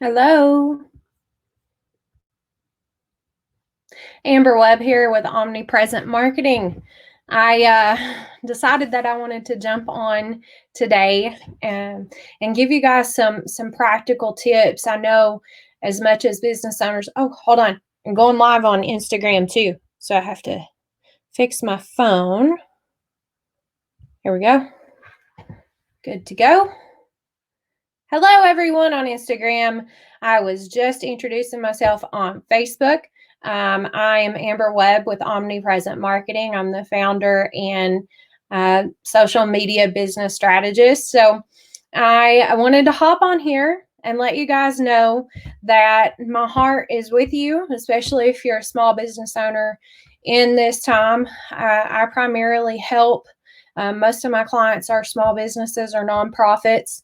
Hello, Amber Webb here with Omnipresent Marketing. I decided that I wanted to jump on today and give you guys some practical tips. I know as much as business owners. Oh, hold on, I'm going live on Instagram too, so I have to fix my phone. Here we go. Good to go. Hello, everyone on Instagram. I was just introducing myself on Facebook. I am Amber Webb with Omnipresent Marketing. I'm the founder and social media business strategist. So I wanted to hop on here and let you guys know that my heart is with you, especially if you're a small business owner in this time. I primarily help. Most of my clients are small businesses or nonprofits.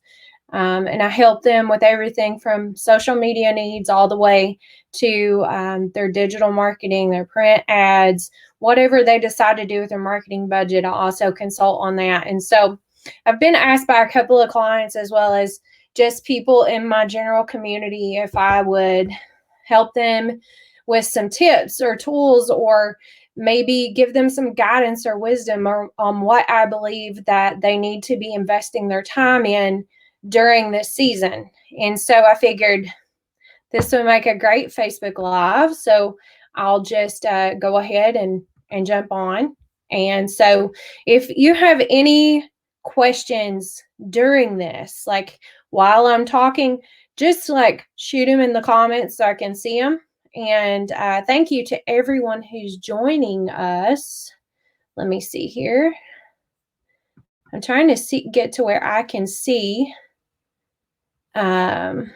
And I help them with everything from social media needs all the way to their digital marketing, their print ads, whatever they decide to do with their marketing budget. I also consult on that. And so I've been asked by a couple of clients as well as just people in my general community if I would help them with some tips or tools or maybe give them some guidance or wisdom or on what I believe that they need to be investing their time in during this season. And so I figured this would make a great Facebook Live. So I'll just go ahead and jump on. And so if you have any questions during this, like while I'm talking, just like shoot them in the comments so I can see them. And thank you to everyone who's joining us. Let me see here. I'm trying to get to where I can see my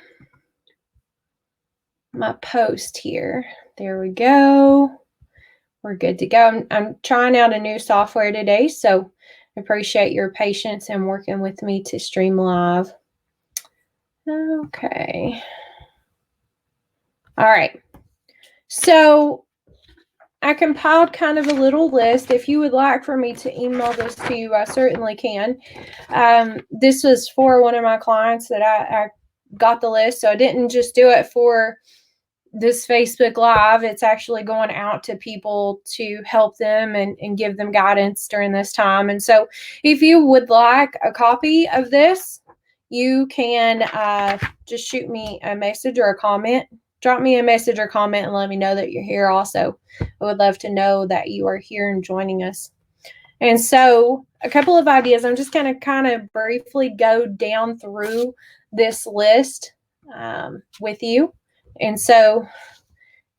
post here. There we go. We're good to go. I'm trying out a new software today, so I appreciate your patience and working with me to stream live. Okay. All right. So I compiled kind of a little list. If you would like for me to email this to you, I certainly can. This was for one of my clients that I got the list, so I didn't just do it for this Facebook Live. It's actually going out to people to help them and give them guidance during this time. And so if you would like a copy of this, you can just shoot me a message or a comment. Drop me a message or comment and let me know that you're here also. I would love to know that you are here and joining us. And so a couple of ideas. I'm just going to kind of briefly go down through this list with you. And so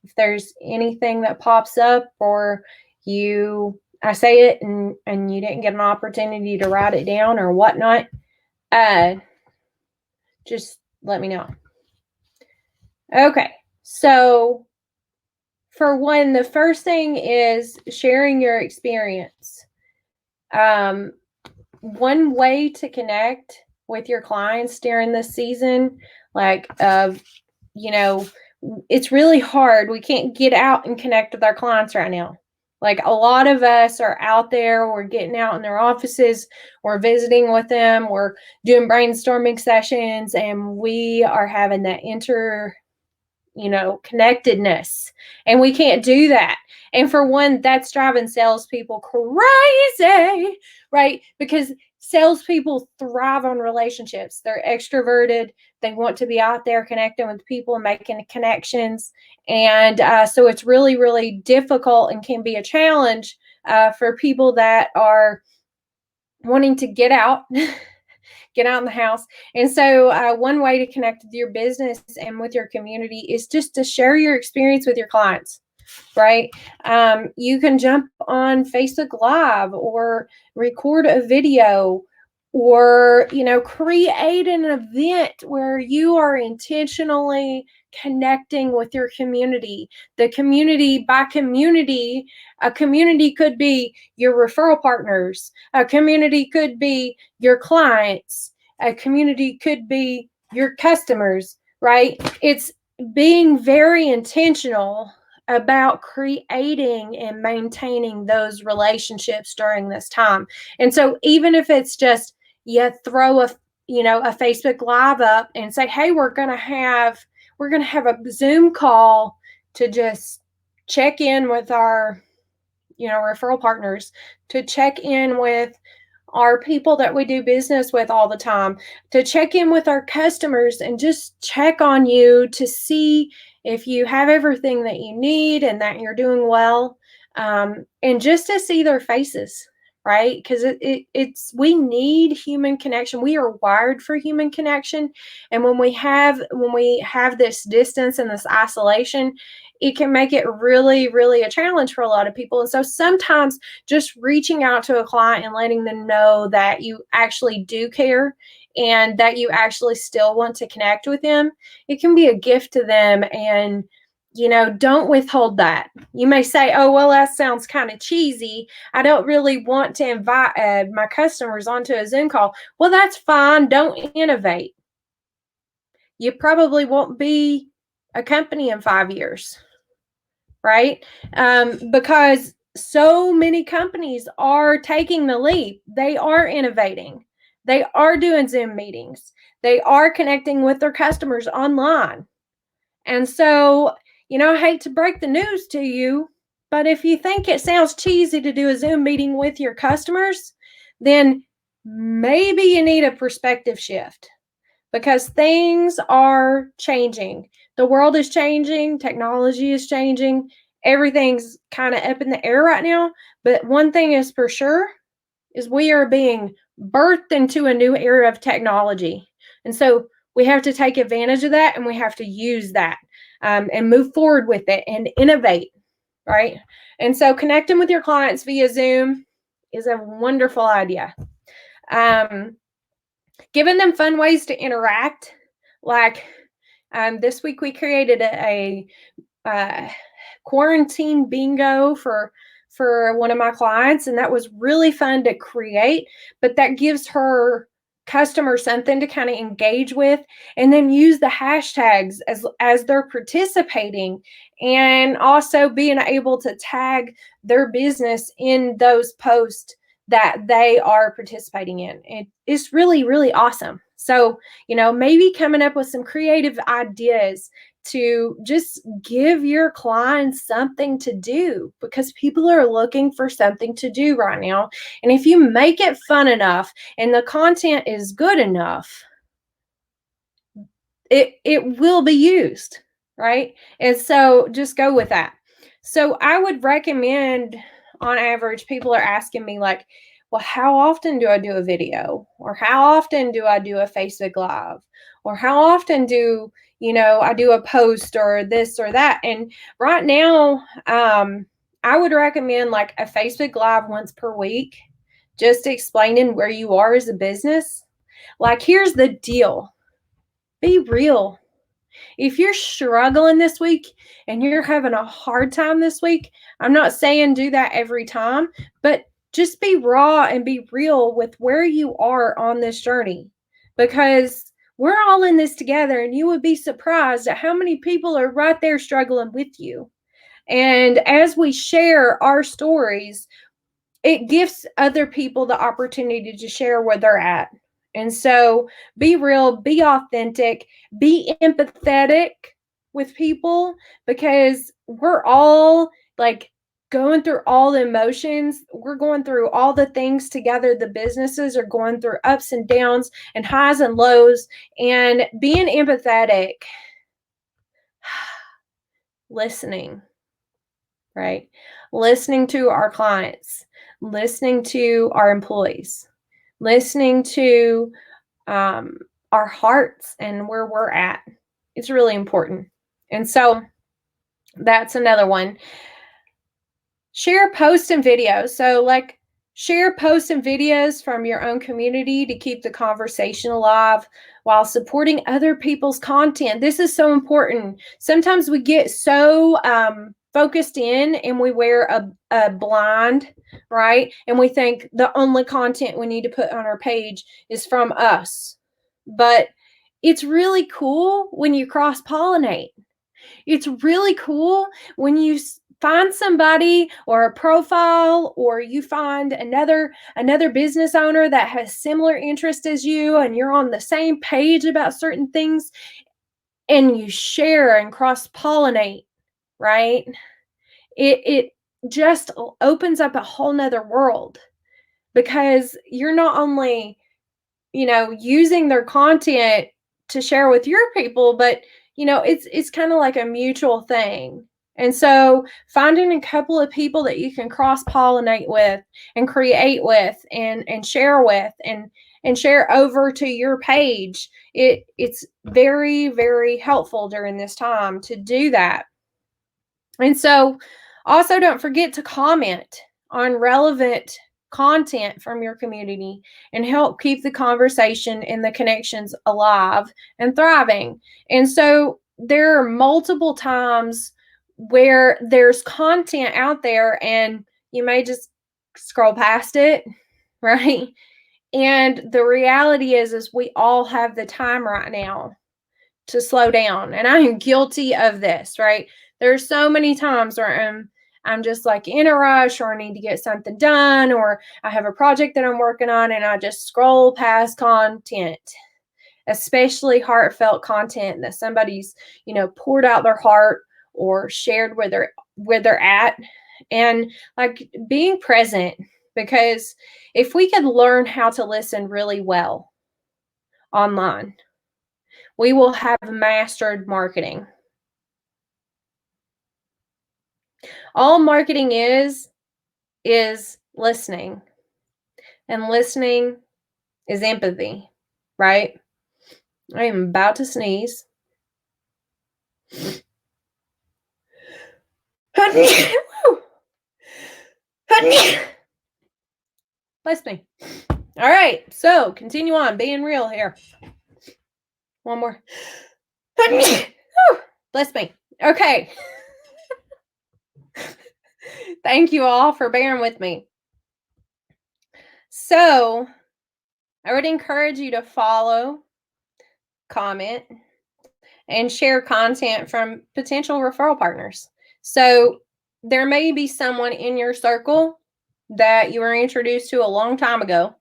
if there's anything that pops up or I say it and you didn't get an opportunity to write it down or whatnot, just let me know. Okay, so for one, the first thing is sharing your experience. One way to connect with your clients during this season, it's really hard. We can't get out and connect with our clients right now. Like a lot of us are out there, we're getting out in their offices, we're visiting with them, we're doing brainstorming sessions, and we are having that connectedness. And we can't do that. And for one, that's driving salespeople crazy, right? Because salespeople thrive on relationships. They're extroverted. They want to be out there connecting with people and making connections. And so it's really, really difficult and can be a challenge for people that are wanting to get out get out in the house. And so one way to connect with your business and with your community is just to share your experience with your clients, right? You can jump on Facebook Live or record a video or, create an event where you are intentionally connecting with your community. The community, by community, a community could be your referral partners. A community could be your clients. A community could be your customers, right? It's being very intentional about creating and maintaining those relationships during this time. And so even if it's just you throw a Facebook Live up and say, hey, we're going to have a Zoom call to just check in with our, referral partners, to check in with our people that we do business with all the time, to check in with our customers and just check on you to see if you have everything that you need and that you're doing well, and just to see their faces, right? Because we need human connection. We are wired for human connection, and when we have this distance and this isolation, it can make it really, really a challenge for a lot of people. And so sometimes just reaching out to a client and letting them know that you actually do care and that you actually still want to connect with them, it can be a gift to them. And don't withhold that. You may say, oh, well, that sounds kind of cheesy. I don't really want to invite my customers onto a Zoom call. Well, that's fine. Don't innovate. You probably won't be a company in 5 years, right? Because so many companies are taking the leap. They are innovating. They are doing Zoom meetings. They are connecting with their customers online. And so, I hate to break the news to you, but if you think it sounds cheesy to do a Zoom meeting with your customers, then maybe you need a perspective shift, because things are changing. The world is changing. Technology is changing. Everything's kind of up in the air right now. But one thing is for sure is we are being birthed into a new era of technology. And so we have to take advantage of that, and we have to use that, and move forward with it and innovate, right? And so connecting with your clients via Zoom is a wonderful idea. Giving them fun ways to interact. Like this week we created a quarantine bingo for one of my clients, and that was really fun to create. But that gives her customer something to kind of engage with, and then use the hashtags as they're participating, and also being able to tag their business in those posts that they are participating in. It's really, really awesome. So, maybe coming up with some creative ideas to just give your clients something to do, because people are looking for something to do right now. And if you make it fun enough and the content is good enough, it will be used, right? And so just go with that. So I would recommend, on average, people are asking me like, well, how often do I do a video? Or how often do I do a Facebook Live? Or how often do I do a post or this or that? And right now, I would recommend like a Facebook Live once per week, just explaining where you are as a business. Like, here's the deal. Be real. If you're struggling this week and you're having a hard time this week, I'm not saying do that every time, but just be raw and be real with where you are on this journey, because we're all in this together, and you would be surprised at how many people are right there struggling with you. And as we share our stories, it gives other people the opportunity to share where they're at. And so be real, be authentic, be empathetic with people, because we're all like going through all the emotions. We're going through all the things together. The businesses are going through ups and downs and highs and lows, and being empathetic, listening, right? Listening to our clients, listening to our employees, listening to our hearts and where we're at. It's really important. And so that's another one. Share posts and videos. So like, share posts and videos from your own community to keep the conversation alive while supporting other people's content. This is so important. Sometimes we get so focused in, and we wear a blind, right? And we think the only content we need to put on our page is from us. But it's really cool when you cross-pollinate. It's really cool when you find somebody or a profile, or you find another business owner that has similar interest as you, and you're on the same page about certain things, and you share and cross-pollinate, right? It just opens up a whole nother world, because you're not only, using their content to share with your people, but it's kind of like a mutual thing. And so finding a couple of people that you can cross-pollinate with and create with and share with and share over to your page, it's very, very helpful during this time to do that. And so also don't forget to comment on relevant content from your community and help keep the conversation and the connections alive and thriving. And so there are multiple times where there's content out there and you may just scroll past it, right? And the reality is we all have the time right now to slow down. And I am guilty of this, right? There's so many times where I'm just like in a rush, or I need to get something done, or I have a project that I'm working on and I just scroll past content, especially heartfelt content that somebody's, poured out their heart or shared where they're at, and like being present, because if we could learn how to listen really well online, we will have mastered marketing. All marketing is listening. And listening is empathy, right? I am about to sneeze. Bless me. All right, so continue on, being real here. One more. Bless me. Okay. Thank you all for bearing with me. So I would encourage you to follow, comment, and share content from potential referral partners. So there may be someone in your circle that you were introduced to a long time ago,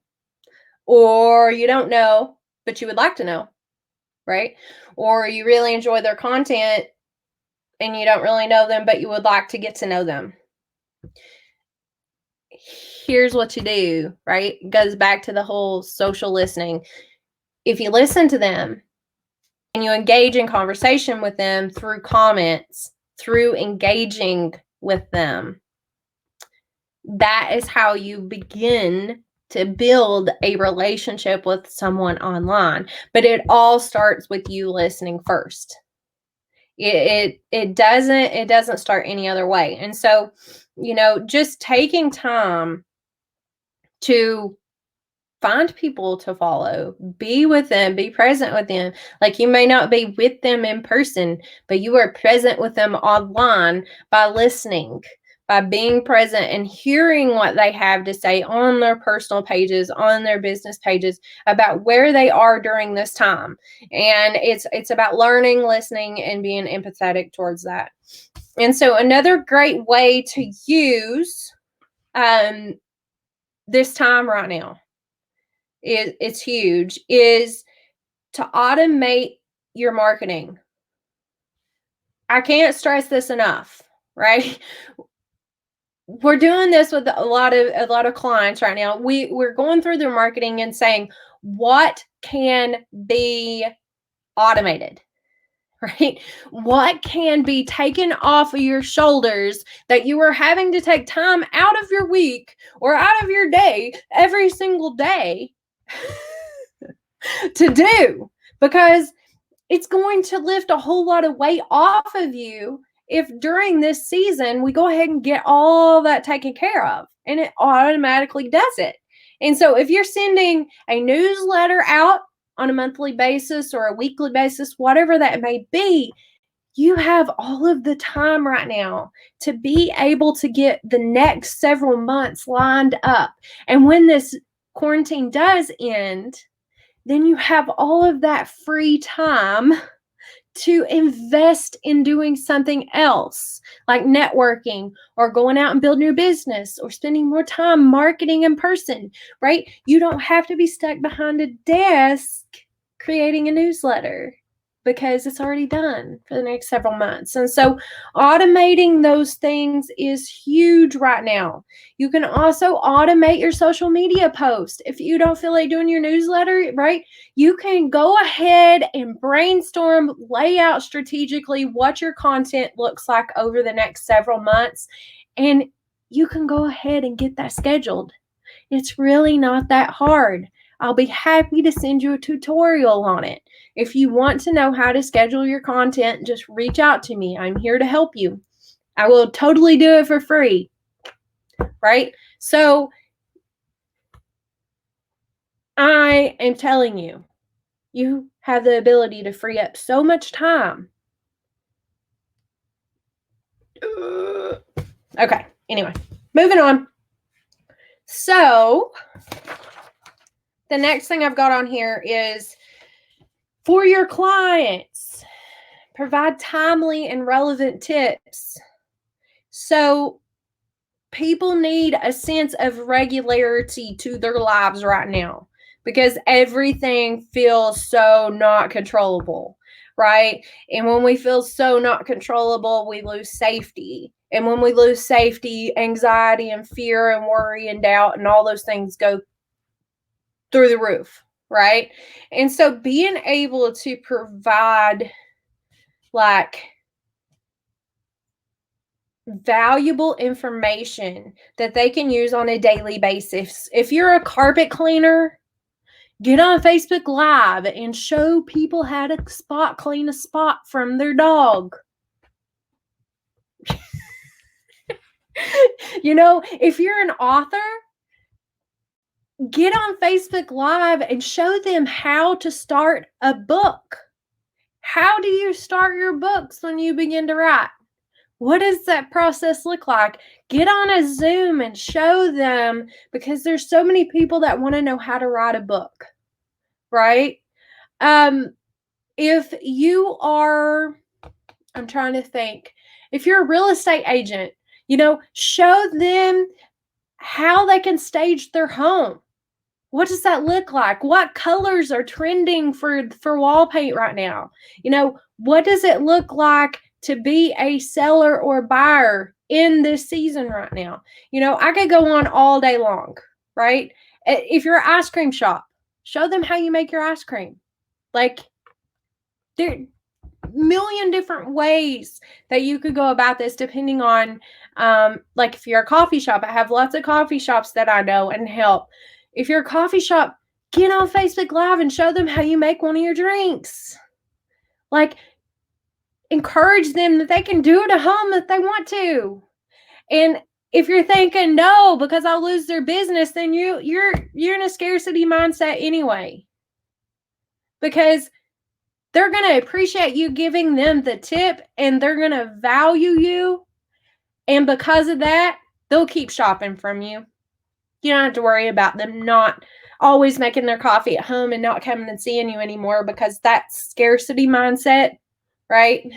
or you don't know, but you would like to know, right? Or you really enjoy their content and you don't really know them, but you would like to get to know them. Here's what you do, right? It goes back to the whole social listening. If you listen to them and you engage in conversation with them through comments, through engaging with them, that is how you begin to build a relationship with someone online. But it all starts with you listening first. It doesn't start any other way. And so, just taking time to find people to follow, be with them, be present with them. Like, you may not be with them in person, but you are present with them online by listening, by being present and hearing what they have to say on their personal pages, on their business pages, about where they are during this time. And it's about learning, listening, and being empathetic towards that. And so another great way to use this time right now, it's huge, is to automate your marketing. I can't stress this enough, right? We're doing this with a lot of clients right now. We're going through their marketing and saying, what can be automated, right? What can be taken off of your shoulders that you are having to take time out of your week or out of your day every single day to do, because it's going to lift a whole lot of weight off of you if during this season we go ahead and get all that taken care of, and it automatically does it. And so if you're sending a newsletter out on a monthly basis or a weekly basis, whatever that may be, you have all of the time right now to be able to get the next several months lined up. And when this quarantine does end, then you have all of that free time to invest in doing something else, like networking or going out and building your business or spending more time marketing in person, right? You don't have to be stuck behind a desk creating a newsletter because it's already done for the next several months. And so automating those things is huge right now. You can also automate your social media post. If you don't feel like doing your newsletter, right, you can go ahead and brainstorm, lay out strategically what your content looks like over the next several months, and you can go ahead and get that scheduled. It's really not that hard. I'll be happy to send you a tutorial on it. If you want to know how to schedule your content, just reach out to me. I'm here to help you. I will totally do it for free, right? So I am telling you, you have the ability to free up so much time. Okay, anyway, moving on. So the next thing I've got on here is for your clients, provide timely and relevant tips. So people need a sense of regularity to their lives right now because everything feels so not controllable, right? And when we feel so not controllable, we lose safety. And when we lose safety, anxiety and fear and worry and doubt and all those things go through the roof, right? And so being able to provide like valuable information that they can use on a daily basis. If you're a carpet cleaner, get on Facebook Live and show people how to clean a spot from their dog. If you're an author, get on Facebook Live and show them how to start a book. How do you start your books when you begin to write? What does that process look like? Get on a Zoom and show them, because there's so many people that want to know how to write a book, right? If you are, I'm trying to think, if you're a real estate agent, show them how they can stage their home. What does that look like? What colors are trending for wall paint right now? What does it look like to be a seller or buyer in this season right now? I could go on all day long, right? If you're an ice cream shop, show them how you make your ice cream. Like, there are a million different ways that you could go about this depending on, like if you're a coffee shop, I have lots of coffee shops that I know and help. If you're a coffee shop, get on Facebook Live and show them how you make one of your drinks. Like, encourage them that they can do it at home if they want to. And if you're thinking, no, because I'll lose their business, then you're in a scarcity mindset anyway. Because they're going to appreciate you giving them the tip and they're going to value you. And because of that, they'll keep shopping from you. You don't have to worry about them not always making their coffee at home and not coming and seeing you anymore, because that's scarcity mindset, right?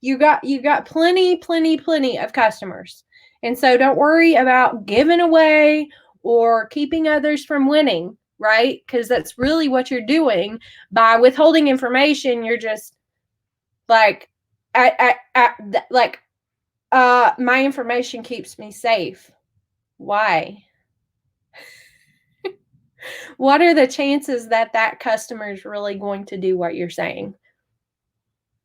You got plenty of customers. And so don't worry about giving away or keeping others from winning, right? Because that's really what you're doing. By withholding information, you're just like, my information keeps me safe. Why? What are the chances that customer is really going to do what you're saying?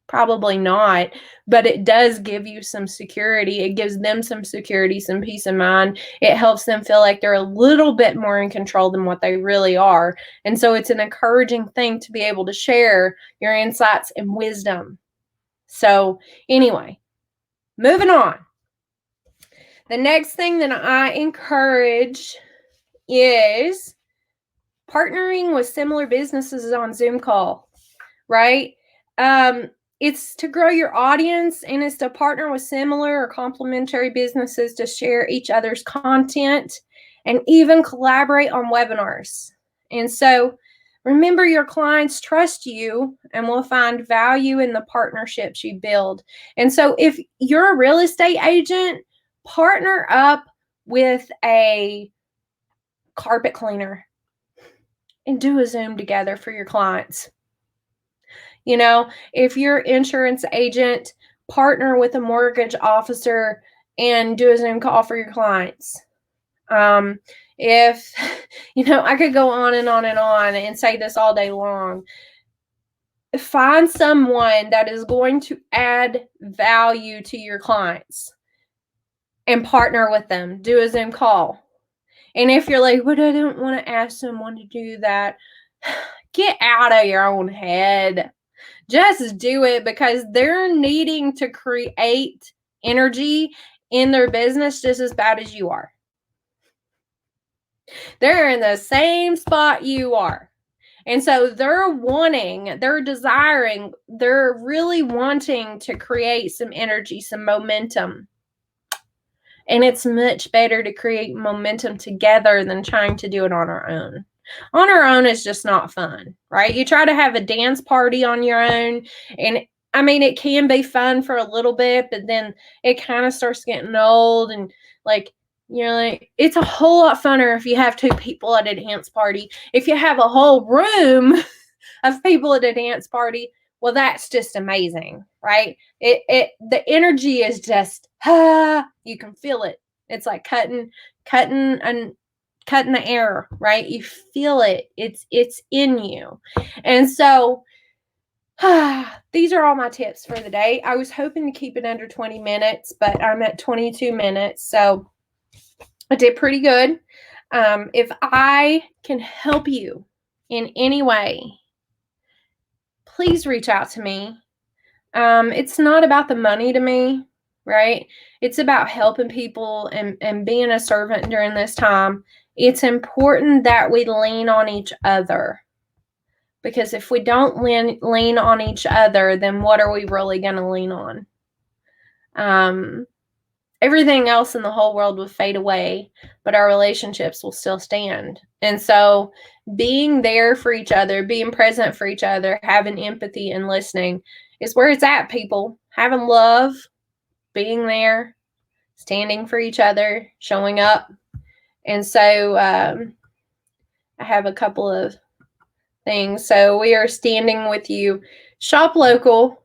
Probably not, but it does give you some security. It gives them some security, some peace of mind. It helps them feel like they're a little bit more in control than what they really are. And so it's an encouraging thing to be able to share your insights and wisdom. So anyway, moving on. The next thing that I encourage is partnering with similar businesses on Zoom call, right? It's to grow your audience, and it's to partner with similar or complementary businesses to share each other's content and even collaborate on webinars. And so Remember, your clients trust you and will find value in the partnerships you build. And so if you're a real estate agent, partner up with a carpet cleaner and do a Zoom together for your clients. If you're an insurance agent, partner with a mortgage officer and do a Zoom call for your clients. If, I could go on and on and on and say this all day long. Find someone that is going to add value to your clients and partner with them. Do a Zoom call. And if you're like, but I don't want to ask someone to do that, get out of your own head. Just do it, because they're needing to create energy in their business just as bad as you are. They're in the same spot you are. And so they're really wanting to create some energy, some momentum. And it's much better to create momentum together than trying to do it on our own. On our own is just not fun, right? You try to have a dance party on your own, and it can be fun for a little bit, but then it kind of starts getting old, and it's a whole lot funner if you have two people at a dance party. If you have a whole room of people at a dance party, well, that's just amazing, right? The energy is just, you can feel it. It's like cutting the air, right? You feel it. It's in you. And so these are all my tips for the day. I was hoping to keep it under 20 minutes, but I'm at 22 minutes. So I did pretty good. If I can help you in any way, please reach out to me. It's not about the money to me, right? It's about helping people and being a servant during this time. It's important that we lean on each other, because if we don't lean on each other, then what are we really going to lean on? Everything else in the whole world will fade away, but our relationships will still stand. And so being there for each other, being present for each other, having empathy and listening is where it's at, people. Having love, being there, standing for each other, showing up. And so I have a couple of things. So we are standing with you. Shop local.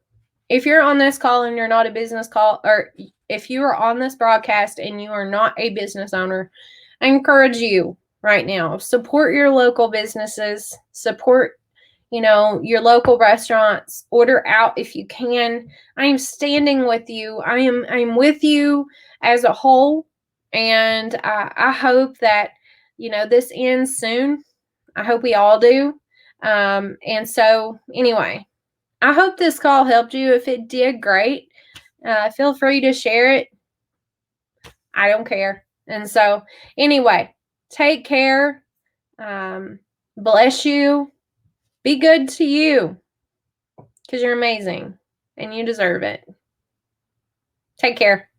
If you're on this call and you're not a business call, or if you are on this broadcast and you are not a business owner, I encourage you right now, support your local businesses, support, your local restaurants, order out if you can. I am standing with you. I'm with you as a whole. And I hope that, this ends soon. I hope we all do. And so anyway, I hope this call helped you. If it did, great. Feel free to share it. I don't care. And so anyway, take care. Bless you. Be good to you, because you're amazing and you deserve it. Take care.